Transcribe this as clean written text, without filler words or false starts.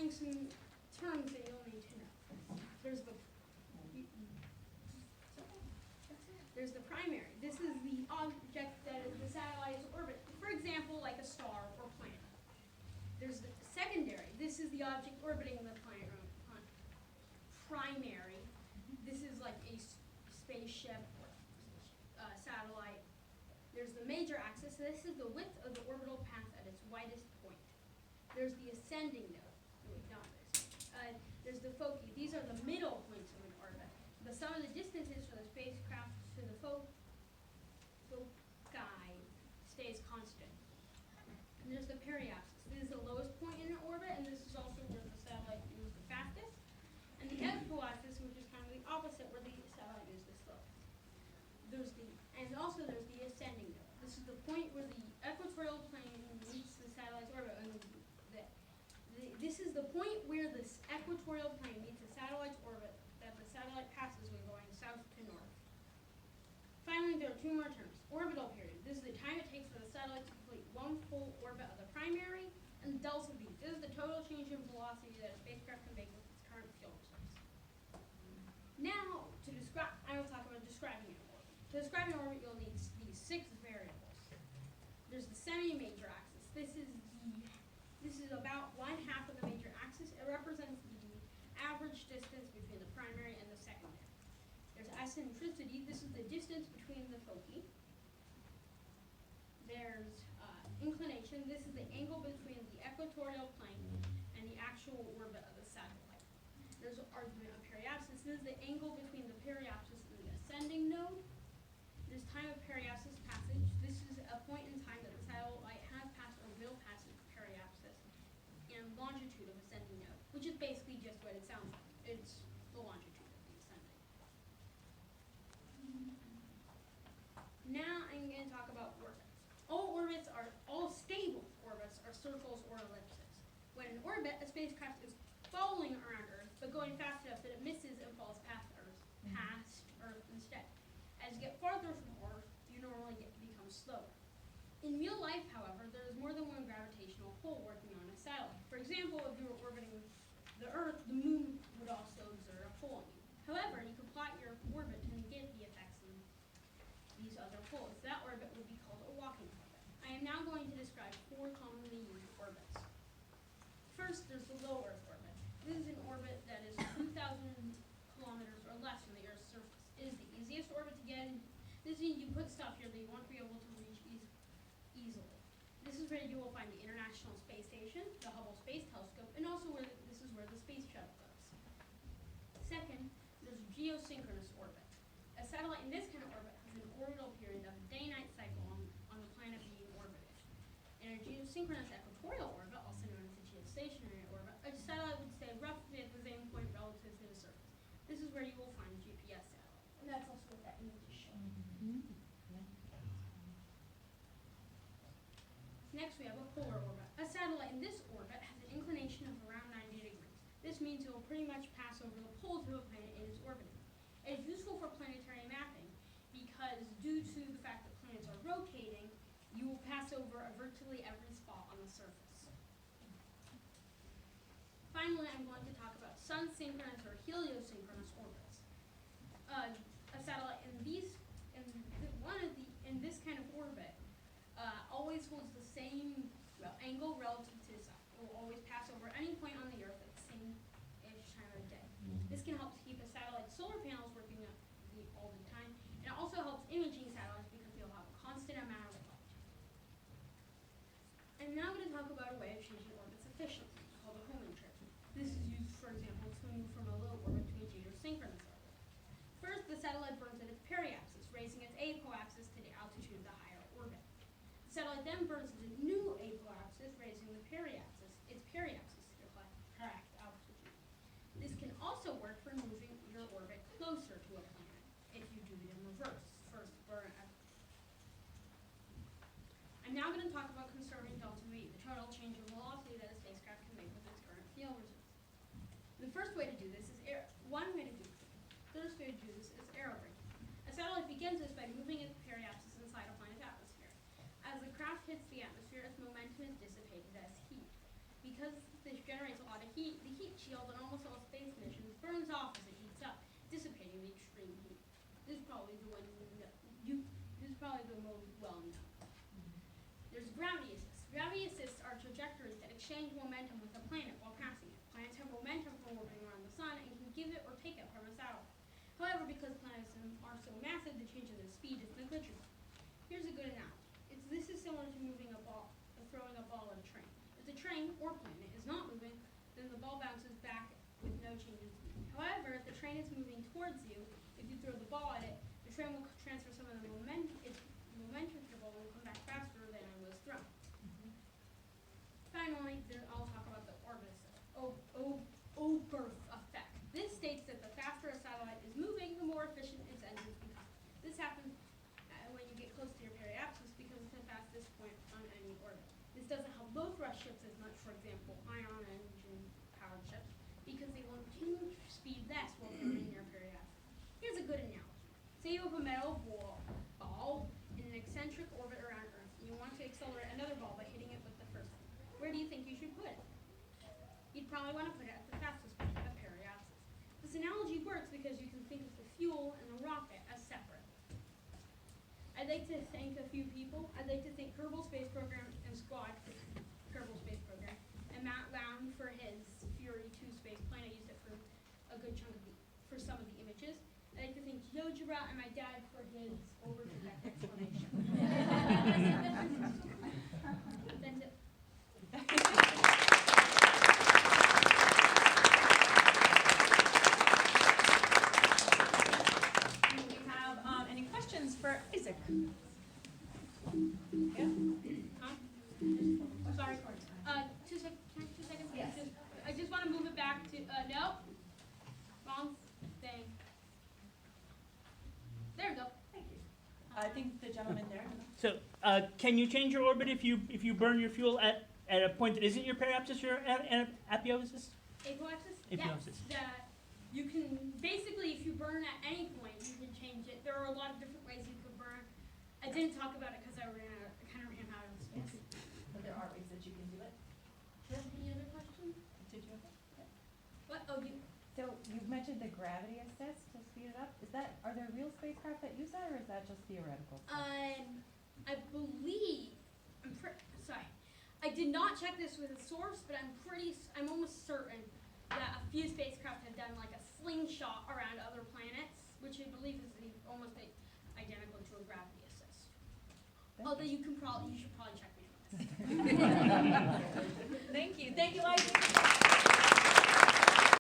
learning some terms that you'll need to know. There's the primary. This is the object that the satellite is orbiting. For example, like a star or planet. There's the secondary. This is the object orbiting the planet. Primary. This is like a spaceship or satellite. There's the major axis. This is the width of the orbital path at its widest point. There's the ascending node. We've done this. There's the foci. These are the middle points of an orbit. The sum of the distances from the spacecraft to the foci stays constant. And there's the periapsis. This is the lowest point in an orbit, and this is also where the satellite moves the fastest. And the equiaxis, which is kind of the opposite, where the satellite moves the slowest. And also there's the ascending node. This is the point where the equatorial plane meets the satellite's orbit. And this is the point where the equatorial plane meets the satellite's orbit that the satellite passes when going south to north. Finally, there are two more terms. Orbital period. This is the time it takes for the satellite to complete one full orbit of the primary. And delta V. This is the total change in velocity that a spacecraft can make with its current field results. Now, I will talk about describing an orbit. To describe an orbit, you'll need these 6 variables. There's the semi-major axis. This is about 1/2 of the major axis. It represents the average distance between the primary and the secondary. There's eccentricity. This is the distance between the foci. There's inclination. This is the angle between the equatorial plane and the actual orbit of the satellite. There's an argument of periapsis. This is the angle between the periapsis and the ascending node. There's time of periapsis passage. This is a point in time that the satellite has passed or will pass its periapsis, and longitude of ascending node, which is basically just what it sounds like. It's the longitude of the ascending. Now I'm going to talk about orbits. All stable orbits are circles or ellipses. When in orbit, a spacecraft is following around Earth, but going fast enough that it misses and falls past Earth instead. As you get farther from Earth, you normally become slower. In real life, however, there is more than one gravitational pull working on a satellite. For example, if you were orbiting the Earth, the Moon would also exert a pull on you. However, you could plot your orbit to negate the effects of these other pulls. That orbit would be called a walking orbit. I am now going to describe 4 commonly used orbits. First, there's the low Earth orbit. This is an orbit that is 2,000 kilometers or less from the Earth's surface. It is the easiest orbit to get in. This means you put stuff here that you won't be able to reach easily. This is where you will find the International Space Station, the Hubble Space Telescope, and also this is where the Space Shuttle goes. Second, there's a geosynchronous orbit. A satellite in this kind of orbit has an orbital period of a day-night cycle on the planet being orbited. In a geosynchronous equatorial orbit, also known as a geostationary orbit, a satellite would stay roughly at the same point relative to the surface. This is where you will find GPS satellite, and that's also what that image is showing. Next, we have a polar orbit. A satellite in this orbit has an inclination of around 90 degrees. This means it will pretty much pass over the poles of a planet it is orbiting. It is useful for planetary mapping because due to the fact that planets are rotating, you will pass over virtually every spot on the surface. Finally, I'm going to talk about sun-synchronous or heliosynchronous orbits. A satellite in this kind of orbit always holds the same angle relative to the sun. It will always pass over any point on the Earth at the same-ish time of day. This can help to keep a satellite's solar panels working all the time. And it also helps imaging satellites because they'll have a constant amount of light. And now I'm going to talk about a way of changing orbits efficiently, called a Hohmann trip. This is used, for example, to move from a low orbit to a geosynchronous orbit. First, the satellite burns at its periapsis, raising its apoapsis to the altitude of the higher orbit. The satellite then burns at a new apoapsis, raising its periapsis to the correct altitude. This can also work for moving your orbit closer to a planet if you do it in reverse. First, burn at. I'm now going to talk about conserving delta V, the total change of velocity that a spacecraft can make with its current field results. The first way to do this is aerobraking. A satellite begins this by moving its periapsis inside a planet's atmosphere. As the craft hits the atmosphere, its momentum is dissipated as heat. Because this generates a lot of heat. The heat shield on almost all space missions burns off as it heats up, dissipating the extreme heat. This is probably the one this is probably the most well known. There's gravity assists. Gravity assists are trajectories that exchange momentum with a planet while passing it. Planets have momentum from orbiting around the sun and can give it or take it from a satellite. However, because planets are so massive, the change in their speed is negligible. Here's a good analogy. This is similar to moving a ball, throwing a ball at a train. If the train or planet is not moving, then the ball bounces back with no change in speed. However, if the train is moving towards you, if you throw the ball at it, the train will transfer some of the momentum to the ball and come back faster than it was thrown. Finally, I'll talk about the Oberth effect. This states that the faster a satellite is moving, the more efficient its engines become. This happens when you get close to your periapsis because it's the fastest point on any orbit. This doesn't help low thrust ships as much, for example, ion engine powered ships, because they will change speed less while they're in their periapsis. Here's a good analogy. Say you have a metal ball in an eccentric orbit around Earth, and you want to accelerate another ball by hitting it with the first one. Where do you think you should put it? You'd probably want to put it at the fastest point, the periapsis. This analogy works because you can think of the fuel and the rocket as separate. I'd like to thank a few people. I'd like to thank Kerbal Space Program and Squad, Kerbal Space Program, and Matt Lown for his Fury 2 space plane. I used it for a good chunk of for some of the images. I'd like to thank Yojira and my dad for his over-the-deck explanation. That's it. Do we have any questions for Isaac? Yeah? Huh? Sorry. 2 seconds. Can I have 2 seconds? Yes. I just want to move it back to, no. Wrong thing. There we go. Thank you. I think the gentleman there. So, can you change your orbit if you burn your fuel at a point that isn't your periapsis or apoapsis? Apoapsis? Apoapsis. Yes. You can, basically, if you burn at any point, you can change it. There are a lot of different ways you could burn. I didn't talk about it because I kind of ran out of space. But there are ways that you can do it. Any other questions? Did you? What? Oh, you. So you've mentioned the gravity assist to speed it up. Are there real spacecraft that use that, or is that just theoretical? I believe, sorry, I did not check this with a source, but I'm almost certain that a few spacecraft have done like a slingshot around other planets, which I believe is almost identical to a gravity assist. Although you should probably check me on this. Thank you. Thank you, Isaac.